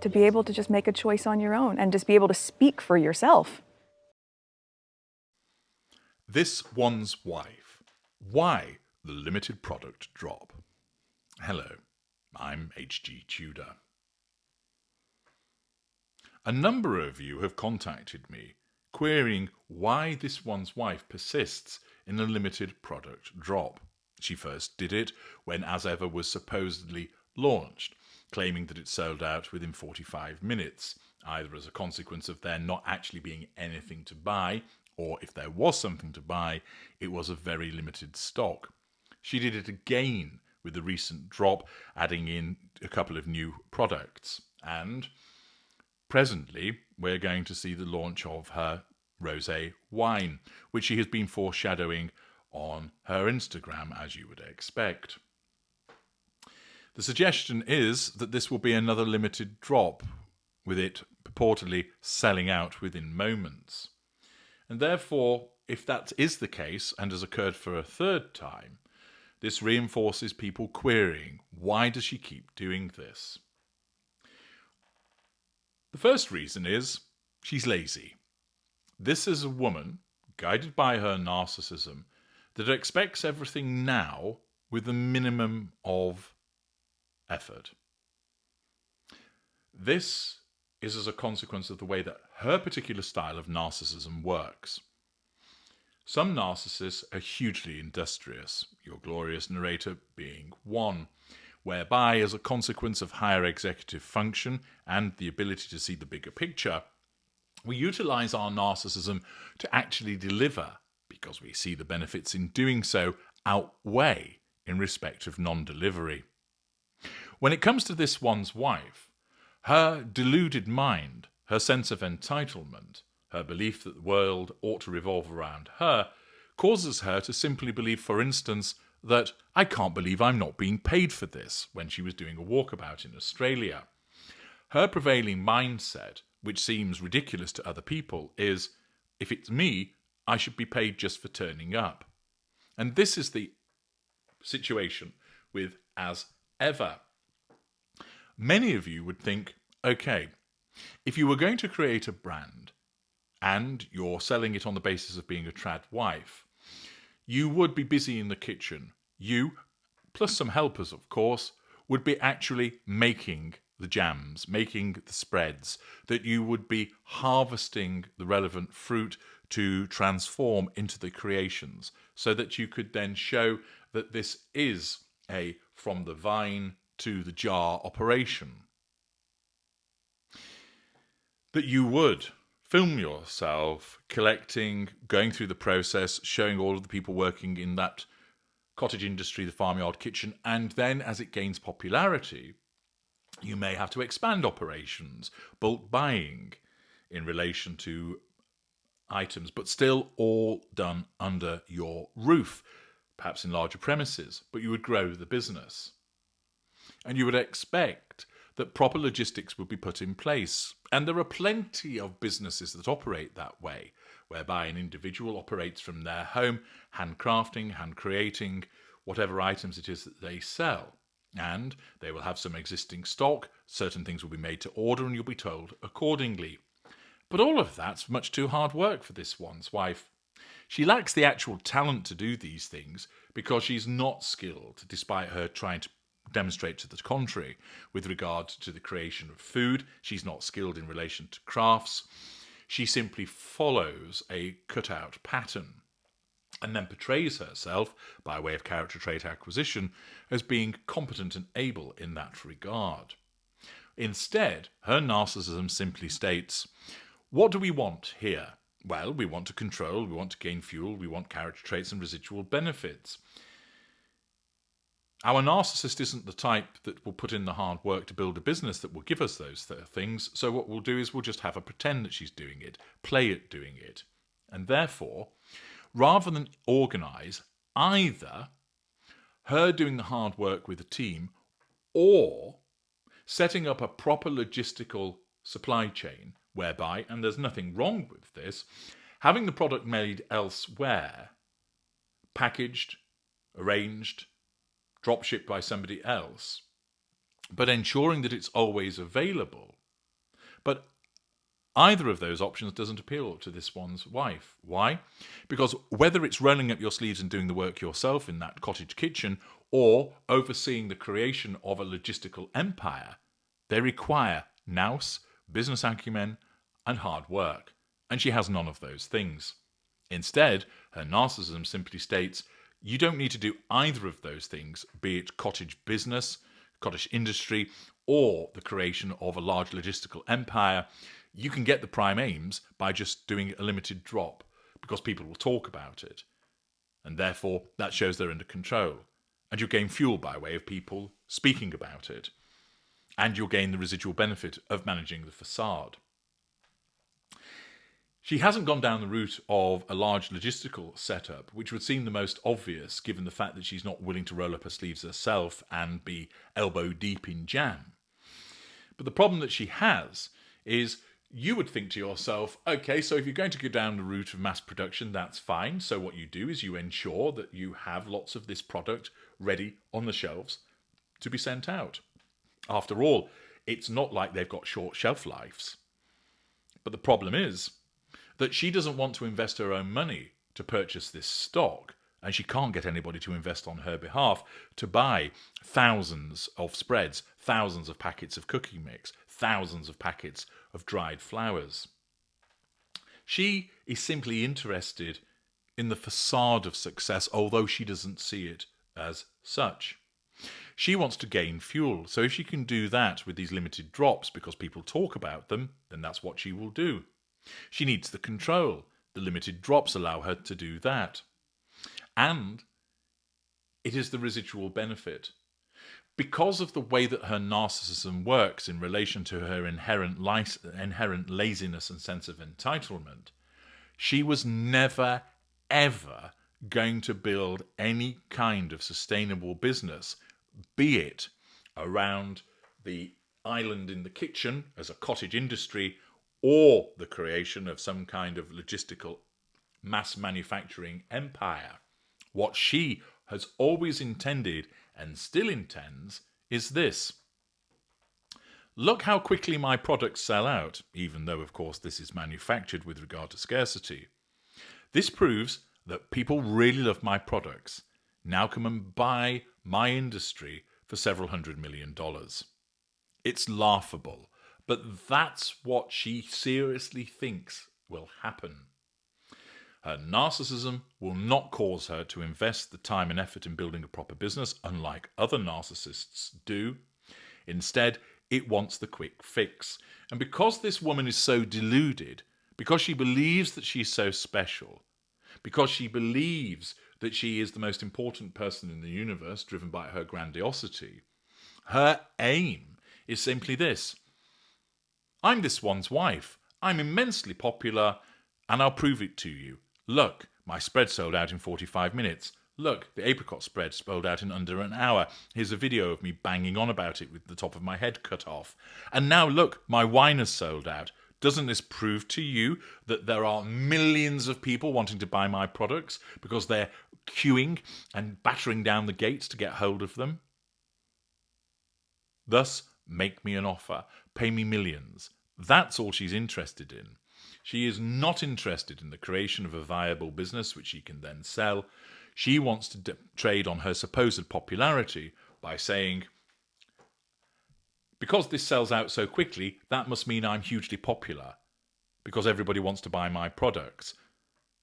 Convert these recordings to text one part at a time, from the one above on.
to be able to just make a choice on your own and just be able to speak for yourself. This one's wife. Why the limited product drop? Hello, I'm HG Tudor. A number of you have contacted me querying why this one's wife persists in a limited product drop. She first did it when As Ever was supposedly launched, claiming that it sold out within 45 minutes, either as a consequence of there not actually being anything to buy, or if there was something to buy, it was a very limited stock. She did it again with the recent drop, adding in a couple of new products. And presently, we're going to see the launch of her rosé wine, which she has been foreshadowing on her Instagram, as you would expect. The suggestion is that this will be another limited drop, with it purportedly selling out within moments. And therefore, if that is the case and has occurred for a third time, this reinforces people querying, why does she keep doing this? The first reason is she's lazy. This is a woman, guided by her narcissism, that expects everything now with a minimum of effort. This is as a consequence of the way that her particular style of narcissism works. Some narcissists are hugely industrious, your glorious narrator being one, whereby, as a consequence of higher executive function and the ability to see the bigger picture, we utilize our narcissism to actually deliver, because we see the benefits in doing so outweigh in respect of non-delivery. When it comes to this one's wife, her deluded mind, her sense of entitlement, her belief that the world ought to revolve around her, causes her to simply believe, for instance, that I can't believe I'm not being paid for this, when she was doing a walkabout in Australia. Her prevailing mindset, which seems ridiculous to other people, is, if it's me, I should be paid just for turning up. And this is the situation with As Ever. Many of you would think, okay, if you were going to create a brand and you're selling it on the basis of being a trad wife, you would be busy in the kitchen. You, plus some helpers of course, would be actually making the jams, making the spreads, that you would be harvesting the relevant fruit to transform into the creations, so that you could then show that this is a from the vine to the jar operation. That you would film yourself collecting, going through the process, showing all of the people working in that cottage industry, the farmyard kitchen, and then as it gains popularity, you may have to expand operations, bulk buying in relation to items, but still all done under your roof, perhaps in larger premises, but you would grow the business. And you would expect that proper logistics would be put in place. And there are plenty of businesses that operate that way, whereby an individual operates from their home, handcrafting, hand creating, whatever items it is that they sell. And they will have some existing stock, certain things will be made to order, and you'll be told accordingly. But all of that's much too hard work for this one's wife. She lacks the actual talent to do these things because she's not skilled, despite her trying to demonstrate to the contrary. With regard to the creation of food, she's not skilled in relation to crafts. She simply follows a cut-out pattern and then portrays herself, by way of character trait acquisition, as being competent and able in that regard. Instead, her narcissism simply states, what do we want here? Well, we want to control, we want to gain fuel, we want character traits and residual benefits. Our narcissist isn't the type that will put in the hard work to build a business that will give us those things, so what we'll do is we'll just have her pretend that she's doing it, play at doing it. And therefore, rather than organise either her doing the hard work with a team or setting up a proper logistical supply chain whereby, and there's nothing wrong with this, having the product made elsewhere, packaged, arranged, drop shipped by somebody else, but ensuring that it's always available, But either of those options doesn't appeal to this one's wife. Why? Because whether it's rolling up your sleeves and doing the work yourself in that cottage kitchen or overseeing the creation of a logistical empire, they require nous, business acumen, and hard work. And she has none of those things. Instead, her narcissism simply states, you don't need to do either of those things, be it cottage business, cottage industry, or the creation of a large logistical empire. You can get the prime aims by just doing a limited drop because people will talk about it. And therefore, that shows they're under control. And you'll gain fuel by way of people speaking about it. And you'll gain the residual benefit of managing the facade. She hasn't gone down the route of a large logistical setup, which would seem the most obvious given the fact that she's not willing to roll up her sleeves herself and be elbow deep in jam. But the problem that she has is you would think to yourself, okay, so if you're going to go down the route of mass production, that's fine. So what you do is you ensure that you have lots of this product ready on the shelves to be sent out. After all, it's not like they've got short shelf lives. But the problem is that she doesn't want to invest her own money to purchase this stock, and she can't get anybody to invest on her behalf to buy thousands of spreads, thousands of packets of cooking mix, thousands of packets of dried flowers. She is simply interested in the facade of success, although she doesn't see it as such. She wants to gain fuel, so if she can do that with these limited drops because people talk about them, then that's what she will do. She needs the control. The limited drops allow her to do that. And it is the residual benefit. Because of the way that her narcissism works in relation to her inherent laziness and sense of entitlement, she was never, ever going to build any kind of sustainable business, be it around the island in the kitchen as a cottage industry or the creation of some kind of logistical mass manufacturing empire. What she has always intended and still intends is this. Look how quickly my products sell out, even though, of course, this is manufactured with regard to scarcity. This proves that people really love my products. Now come and buy my industry for several $100 million. It's laughable. But that's what she seriously thinks will happen. Her narcissism will not cause her to invest the time and effort in building a proper business, unlike other narcissists do. Instead, it wants the quick fix. And because this woman is so deluded, because she believes that she's so special, because she believes that she is the most important person in the universe, driven by her grandiosity, her aim is simply this. I'm this one's wife. I'm immensely popular, and I'll prove it to you. Look, my spread sold out in 45 minutes. Look, the apricot spread sold out in under an hour. Here's a video of me banging on about it with the top of my head cut off. And now look, my wine has sold out. Doesn't this prove to you that there are millions of people wanting to buy my products because they're queuing and battering down the gates to get hold of them? Thus, make me an offer. Pay me millions. That's all she's interested in. She is not interested in the creation of a viable business which she can then sell. She wants to trade on her supposed popularity by saying, because this sells out so quickly, that must mean I'm hugely popular, because everybody wants to buy my products.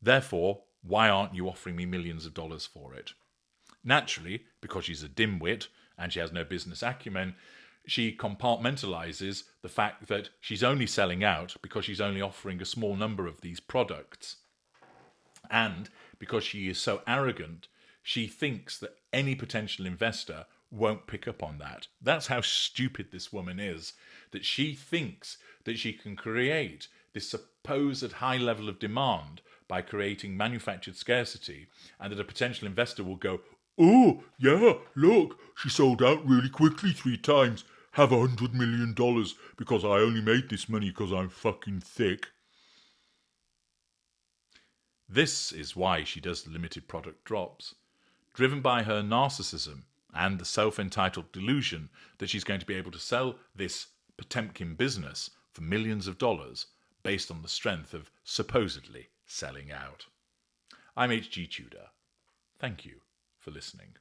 Therefore, why aren't you offering me millions of dollars for it? Naturally, because she's a dimwit and she has no business acumen, she compartmentalizes the fact that she's only selling out because she's only offering a small number of these products. And because she is so arrogant, she thinks that any potential investor won't pick up on that. That's how stupid this woman is, that she thinks that she can create this supposed high level of demand by creating manufactured scarcity, and that a potential investor will go, oh, yeah, look, she sold out really quickly 3 times. Have $100 million because I only made this money because I'm fucking thick. This is why she does the limited product drops. Driven by her narcissism and the self-entitled delusion that she's going to be able to sell this Potemkin business for millions of dollars based on the strength of supposedly selling out. I'm H.G. Tudor. Thank you for listening.